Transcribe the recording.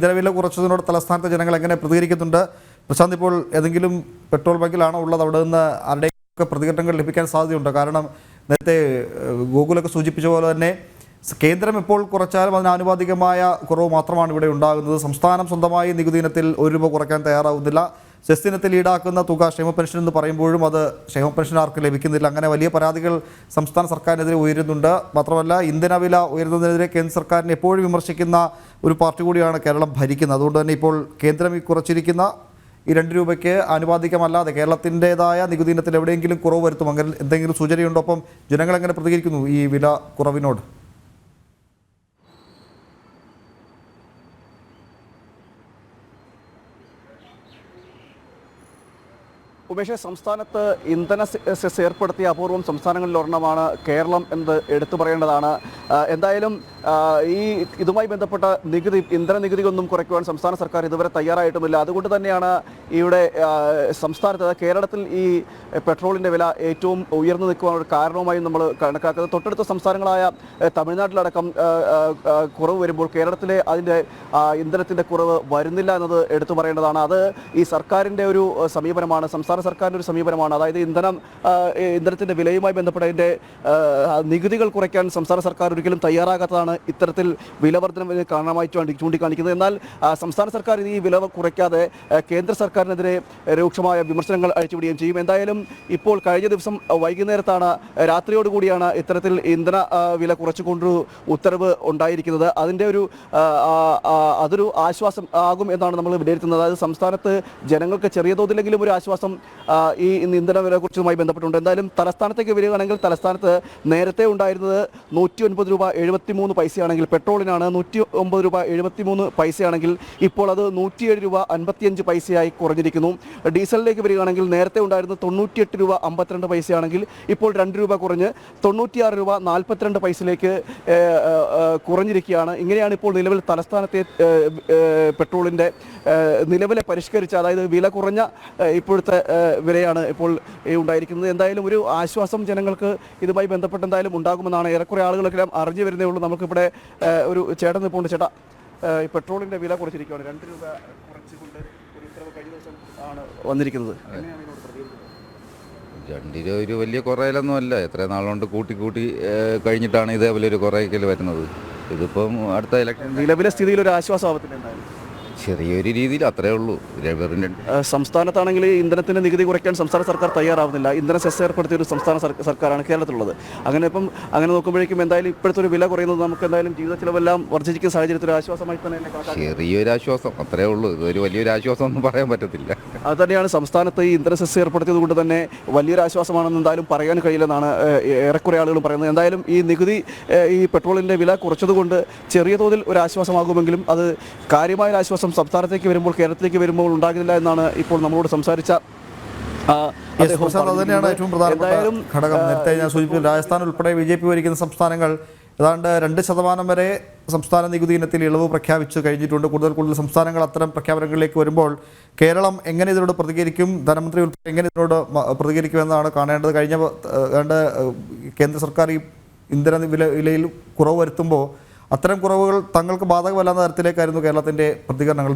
ഇന്ധനവില കുറച്ചതിനോട് തലസ്ഥാനത്തെ ജനങ്ങൾ എങ്ങനെ പ്രതികരിക്കുന്നുണ്ട്? പ്രശാന്ത്, ഇപ്പോൾ ഏതെങ്കിലും പെട്രോൾ ബങ്കിലാണോ ഉള്ളത്? അവിടെ നിന്ന് ആരുടെയൊക്കെ പ്രതികരണങ്ങൾ ലഭിക്കാൻ സാധ്യതയുണ്ട്? കാരണം നേരത്തെ ഗോകുലൊക്കെ സൂചിപ്പിച്ച പോലെ തന്നെ കേന്ദ്രം ഇപ്പോൾ കുറച്ചാലും അതിന് ആനുപാതികമായ കുറവ് മാത്രമാണ് ഇവിടെ ഉണ്ടാകുന്നത്. സംസ്ഥാനം സ്വന്തമായി നികുതി ഇനത്തിൽ ₹1 കുറയ്ക്കാൻ തയ്യാറാവുന്നില്ല. സെസ് ഇനത്തിൽ ഈടാക്കുന്ന തുക ക്ഷേമ പെൻഷൻ എന്ന് പറയുമ്പോഴും അത് ക്ഷേമ പെൻഷൻ ആർക്ക് ലഭിക്കുന്നില്ല. അങ്ങനെ വലിയ പരാതികൾ സംസ്ഥാന സർക്കാരിനെതിരെ ഉയരുന്നുണ്ട്. മാത്രമല്ല, ഇന്ധനവില ഉയരുന്നതിനെതിരെ കേന്ദ്ര സർക്കാരിനെ എപ്പോഴും വിമർശിക്കുന്ന ഒരു പാർട്ടി കൂടിയാണ് കേരളം ഭരിക്കുന്നത്. അതുകൊണ്ട് തന്നെ ഇപ്പോൾ കേന്ദ്രം ഈ കുറച്ചിരിക്കുന്ന ഈ ₹2 ആനുപാതികമല്ലാതെ കേരളത്തിൻ്റെതായ നികുതി ഇനത്തിൽ എവിടെയെങ്കിലും കുറവ് വരുത്തും, അങ്ങനെ എന്തെങ്കിലും സൂചനയുണ്ടോ? ഒപ്പം ജനങ്ങൾ എങ്ങനെ പ്രതികരിക്കുന്നു ഈ വില കുറവിനോട്? ഉമേഷ്, സംസ്ഥാനത്ത് ഇന്ധന സെസ് ഏർപ്പെടുത്തിയ അപൂർവം സംസ്ഥാനങ്ങളിൽ ഒരെണ്ണമാണ് കേരളം എന്ന് എടുത്തു പറയേണ്ടതാണ്. എന്തായാലും ഇതുമായി ബന്ധപ്പെട്ട ഇന്ധന നികുതിയൊന്നും കുറയ്ക്കുവാൻ സംസ്ഥാന സർക്കാർ ഇതുവരെ തയ്യാറായിട്ടുമില്ല. അതുകൊണ്ട് തന്നെയാണ് ഇവിടെ സംസ്ഥാനത്ത് കേരളത്തിൽ ഈ പെട്രോളിൻ്റെ വില ഏറ്റവും ഉയർന്നു നിൽക്കുവാനുള്ള കാരണവുമായി നമ്മൾ കണക്കാക്കുന്നത്. തൊട്ടടുത്ത സംസ്ഥാനങ്ങളായ തമിഴ്നാട്ടിലടക്കം കുറവ് വരുമ്പോൾ കേരളത്തിലെ അതിൻ്റെ ഇന്ധനത്തിൻ്റെ കുറവ് വരുന്നില്ല എന്നത് എടുത്തു പറയേണ്ടതാണ്. അത് ഈ സർക്കാരിൻ്റെ ഒരു സമീപനമാണ്, സംസ്ഥാന സർക്കാരിൻ്റെ ഒരു സമീപനമാണ്. അതായത് ഇന്ധനത്തിൻ്റെ വിലയുമായി ബന്ധപ്പെട്ട അതിൻ്റെ നികുതികൾ കുറയ്ക്കാൻ സംസ്ഥാന സർക്കാർ ഒരിക്കലും തയ്യാറാകാത്തതാണ് ഇത്തരത്തിൽ വില വർധനവിന് കാരണമായി ചൂണ്ടിക്കാണിക്കുന്നത്. എന്നാൽ സംസ്ഥാന സർക്കാർ ഈ വില കുറയ്ക്കാതെ കേന്ദ്ര സർക്കാരിനെതിരെ രൂക്ഷമായ വിമർശനങ്ങൾ അഴിച്ചുവിടുകയും ചെയ്യും. എന്തായാലും ഇപ്പോൾ കഴിഞ്ഞ ദിവസം വൈകുന്നേരത്താണ്, രാത്രിയോടുകൂടിയാണ് ഇത്തരത്തിൽ ഇന്ധന വില കുറച്ചുകൊണ്ട് ഉത്തരവ് ഉണ്ടായിരിക്കുന്നത്. അതിൻ്റെ അതൊരു ആശ്വാസം ആകും എന്നാണ് നമ്മൾ വിലയിരുത്തുന്നത്. അതായത് സംസ്ഥാനത്ത് ജനങ്ങൾക്ക് ചെറിയ തോതിലെങ്കിലും ഒരു ആശ്വാസം ഈ ഇന്ധന വില കുറിച്ചുമായി ബന്ധപ്പെട്ടുണ്ട്. എന്തായാലും തലസ്ഥാനത്തേക്ക് വരികയാണെങ്കിൽ തലസ്ഥാനത്ത് നേരത്തെ ഉണ്ടായിരുന്നത് ₹109.73 പെട്രോളിനാണ്. ₹109.73 ഇപ്പോൾ അത് ₹107.55 കുറഞ്ഞിരിക്കുന്നു. ഡീസലിലേക്ക് വരികയാണെങ്കിൽ നേരത്തെ ഉണ്ടായിരുന്നത് ₹98.52 ഇപ്പോൾ ₹2 കുറഞ്ഞ് ₹96.42 കുറഞ്ഞിരിക്കുകയാണ്. ഇങ്ങനെയാണ് ഇപ്പോൾ നിലവിൽ തലസ്ഥാനത്തെ പെട്രോളിൻ്റെ നിലവിലെ പരിഷ്കരിച്ച, അതായത് വില കുറഞ്ഞ ഇപ്പോഴത്തെ വിലയാണ് ഇപ്പോൾ ഉണ്ടായിരിക്കുന്നത്. എന്തായാലും ഒരു ആശ്വാസം ജനങ്ങൾക്ക് ഇതുമായി ബന്ധപ്പെട്ട് എന്തായാലും ഉണ്ടാകുമെന്നാണ് ഏറെക്കുറെ ആളുകളെല്ലാം അറിഞ്ഞു വരുന്നേ ഉള്ളൂ. നമുക്കിവിടെ ഒരു ചേട്ടൻ ഇപ്പോൾ ഉണ്ട്. ചേട്ടാ, ഈ പെട്രോളിൻ്റെ വില കുറച്ചിരിക്കുകയാണ്, ₹2 കുറച്ചുകൊണ്ട് ഒരു ഉത്തരവ് കഴിഞ്ഞ ദിവസം ആണ് വന്നിരിക്കുന്നത്. ₹2 വലിയ കുറയലൊന്നും അല്ല. എത്ര നാളുകൊണ്ട് കൂട്ടി കഴിഞ്ഞിട്ടാണ് ഇതേപോലെ ഒരു കുറയ്ക്കൽ വരുന്നത്. ഇതിപ്പം അടുത്ത ഇലക്ഷൻ നിലവിലെ സ്ഥിതിയിൽ ഒരു ആശ്വാസമാവത്തില്ല. എന്തായാലും ചെറിയൊരു രീതിയിൽ അത്രേ ഉള്ളൂ. സംസ്ഥാനത്താണെങ്കിൽ ഇന്ധനത്തിൻ്റെ നികുതി കുറയ്ക്കാൻ സംസ്ഥാന സർക്കാർ തയ്യാറാവുന്നില്ല. ഇന്ധന സെസ് ഏർപ്പെടുത്തിയ ഒരു സംസ്ഥാന സർക്കാരാണ് കേരളത്തിലുള്ളത്. അങ്ങനെ നോക്കുമ്പോഴേക്കും എന്തായാലും ഇപ്പോഴത്തെ ഒരു വില കുറയുന്നത് നമുക്ക് എന്തായാലും ജീവിത ചിലവെല്ലാം വർദ്ധിച്ചിരിക്കുന്ന സാഹചര്യത്തിൽ ആശ്വാസമായി തന്നെ ചെറിയൊരു ആശ്വാസം അത്രേ ഉള്ളൂ. ഇതൊരു വലിയൊരു ആശ്വാസം ഒന്നും പറയാൻ പറ്റത്തില്ല. അത് തന്നെയാണ് സംസ്ഥാനത്ത് ഈ ഇന്ധന സെസ് ഏർപ്പെടുത്തിയത് കൊണ്ട് തന്നെ വലിയൊരു ആശ്വാസമാണെന്ന് എന്തായാലും പറയാൻ കഴിയില്ലെന്നാണ് ഏറെക്കുറെ ആളുകളും പറയുന്നത്. എന്തായാലും ഈ നികുതി ഈ പെട്രോളിൻ്റെ വില കുറച്ചതുകൊണ്ട് ചെറിയ തോതിൽ ഒരു ആശ്വാസമാകുമെങ്കിലും അത് കാര്യമായ ഒരു ആശ്വാസം സംസ്ഥാനത്തേക്ക് വരുമ്പോൾ, കേരളത്തിലേക്ക് വരുമ്പോൾ ഉണ്ടാകുന്നില്ല എന്നാണ് ഇപ്പോൾ നമ്മളോട് സംസാരിച്ച തന്നെയാണ് ഏറ്റവും പ്രധാനപ്പെട്ട ഘടകം. നേരത്തെ ഞാൻ സൂചിപ്പിച്ചു, രാജസ്ഥാൻ ഉൾപ്പെടെ BJP ഭരിക്കുന്ന സംസ്ഥാനങ്ങൾ ഏതാണ്ട് 2% വരെ സംസ്ഥാന നികുതി ഇനത്തിൽ ഇളവ് പ്രഖ്യാപിച്ചു കഴിഞ്ഞിട്ടുണ്ട്. കൂടുതൽ സംസ്ഥാനങ്ങൾ അത്തരം പ്രഖ്യാപനങ്ങളിലേക്ക് വരുമ്പോൾ കേരളം എങ്ങനെ ഇതിനോട് പ്രതികരിക്കും, ധനമന്ത്രി ഉൾപ്പെടെ എങ്ങനെ ഇതിനോട് പ്രതികരിക്കുമെന്നാണ് കാണേണ്ടത്. കേന്ദ്ര സർക്കാർ ഈ ഇന്ധന വിലയിൽ കുറവ് വരുത്തുമ്പോൾ അത്തരം കുറവുകൾ തങ്ങൾക്ക് ബാധകമല്ലാത്ത തരത്തിലേക്കായിരുന്നു കേരളത്തിൻ്റെ പ്രതികരണങ്ങൾ.